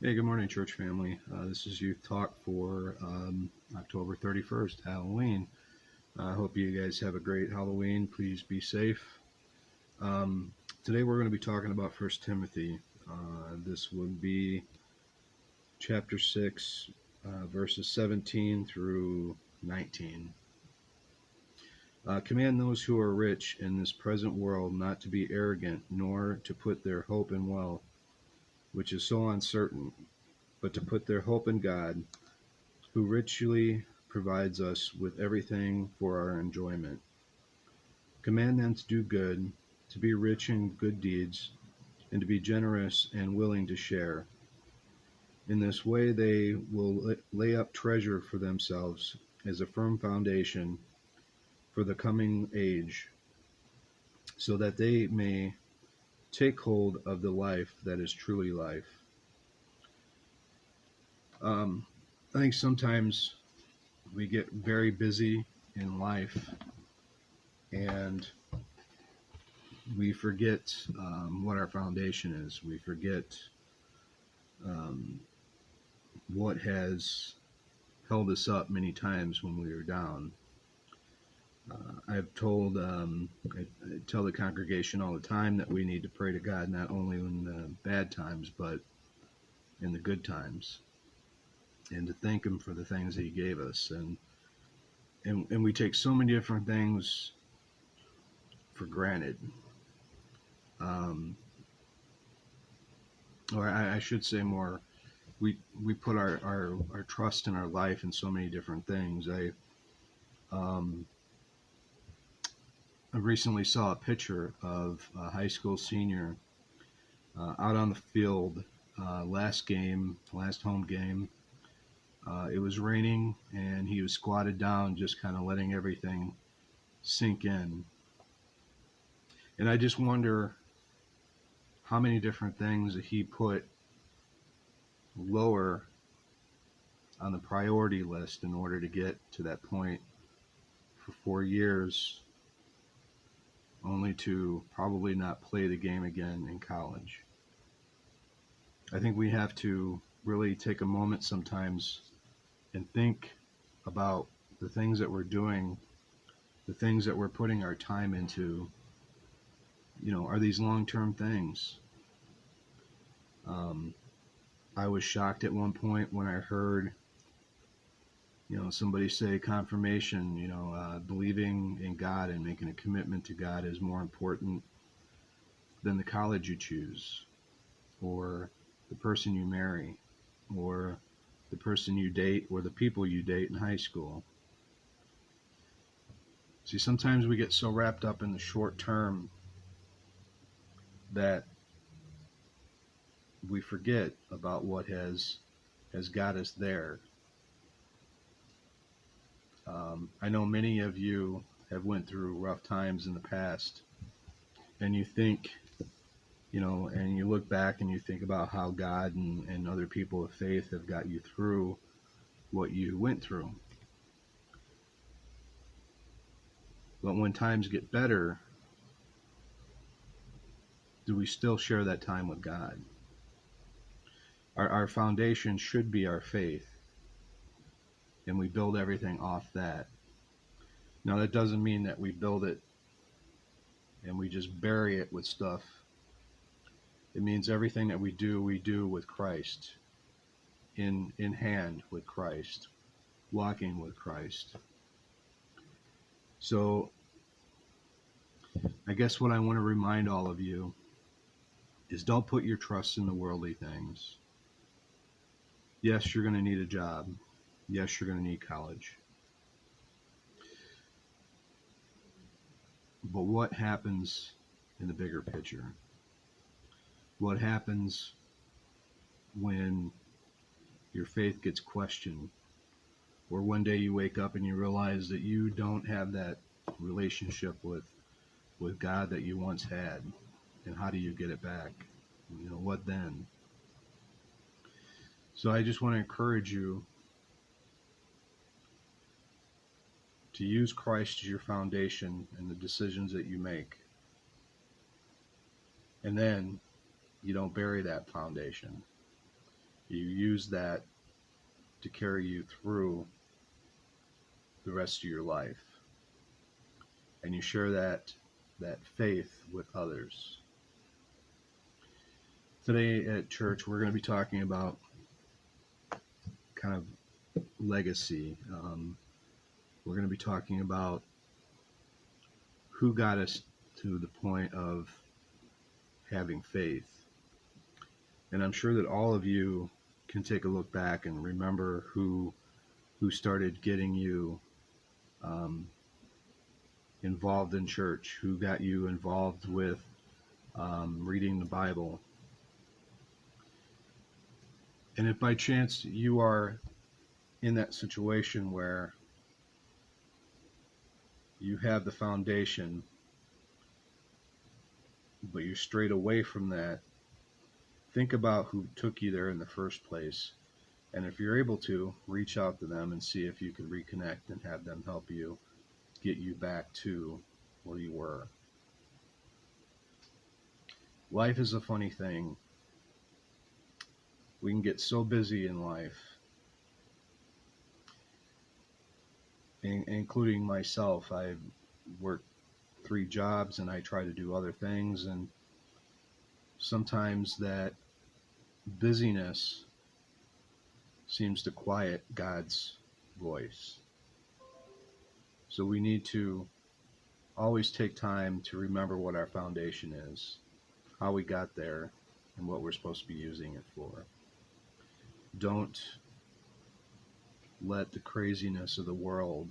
Hey, good morning, church family. This is Youth Talk for October 31st, Halloween. I hope you guys have a great Halloween. Please be safe. Today we're going to be talking about First Timothy. This would be chapter 6, verses 17 through 19. Command those who are rich in this present world not to be arrogant, nor to put their hope in wealth, which is so uncertain, but to put their hope in God, who richly provides us with everything for our enjoyment. Command them to do good, to be rich in good deeds, and to be generous and willing to share. In this way, they will lay up treasure for themselves as a firm foundation for the coming age, so that they may take hold of the life that is truly life. I think sometimes we get very busy in life and we forget what our foundation is. We forget um, what has held us up many times when we were down. I've told, I tell the congregation all the time that we need to pray to God not only in the bad times, but in the good times, and to thank Him for the things that He gave us. And we take so many different things for granted. Um, or I should say more, we put our trust in our life in so many different things. Um, I recently saw a picture of a high school senior out on the field, last home game. It was raining and he was squatted down, just kind of letting everything sink in. And I just wonder how many different things that he put lower on the priority list in order to get to that point for 4 years, only to probably not play the game again in college. I think we have to really take a moment sometimes and think about the things that we're doing, the things that we're putting our time into. Are these long-term things? Um, I was shocked at one point when I heard, somebody say confirmation, believing in God and making a commitment to God is more important than the college you choose, or the person you marry, or the person you date, or the people you date in high school. See, sometimes we get so wrapped up in the short term that we forget about what has got us there. I know many of you have went through rough times in the past, and you think, and you look back and you think about how God and other people of faith have got you through what you went through. But when times get better, do we still share that time with God? Our foundation should be our faith, and we build everything off that. Now, that doesn't mean that we build it and we just bury it with stuff. It means everything that we do with Christ, in hand with Christ, walking with Christ. So I guess what I want to remind all of you is, don't put your trust in the worldly things. Yes, you're going to need a job. Yes, you're going to need college. But what happens in the bigger picture? What happens when your faith gets questioned? Or one day you wake up and you realize that you don't have that relationship with God that you once had, and how do you get it back? What then? So I just want to encourage you to use Christ as your foundation in the decisions that you make. And then you don't bury that foundation. You use that to carry you through the rest of your life. And you share that faith with others. Today at church, we're going to be talking about kind of legacy. We're going to be talking about who got us to the point of having faith. And I'm sure that all of you can take a look back and remember who started getting you involved in church, who got you involved with reading the Bible. And if by chance you are in that situation where you have the foundation, but you're strayed away from that, think about who took you there in the first place. And if you're able to, reach out to them and see if you can reconnect and have them help you get you back to where you were. Life is a funny thing. We can get so busy in life, including myself. I work 3 jobs and I try to do other things, and sometimes that busyness seems to quiet God's voice. So we need to always take time to remember what our foundation is, how we got there, and what we're supposed to be using it for. Don't let the craziness of the world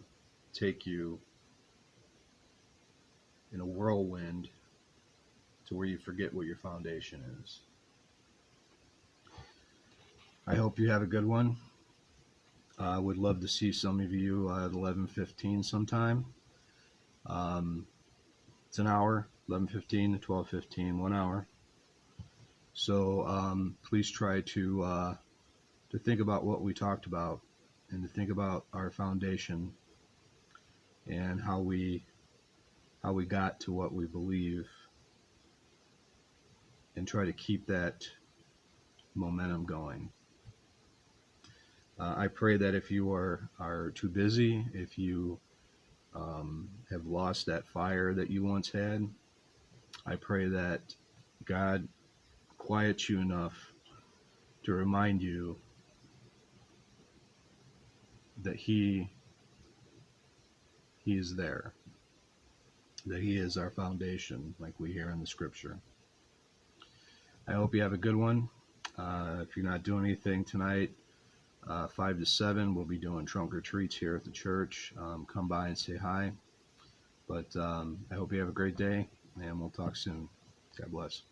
take you in a whirlwind to where you forget what your foundation is. I hope you have a good one. I would love to see some of you at 11:15 sometime. It's an hour, 11:15 to 12:15, 1 hour. So please try to think about what we talked about and to think about our foundation and how we got to what we believe, and try to keep that momentum going. I pray that if you are too busy, if you have lost that fire that you once had, I pray that God quiets you enough to remind you that He is there, that He is our foundation, like we hear in the scripture. I hope you have a good one. If you're not doing anything tonight, 5 to 7, we'll be doing trunk or treats here at the church. Come by and say hi. But I hope you have a great day, and we'll talk soon. God bless.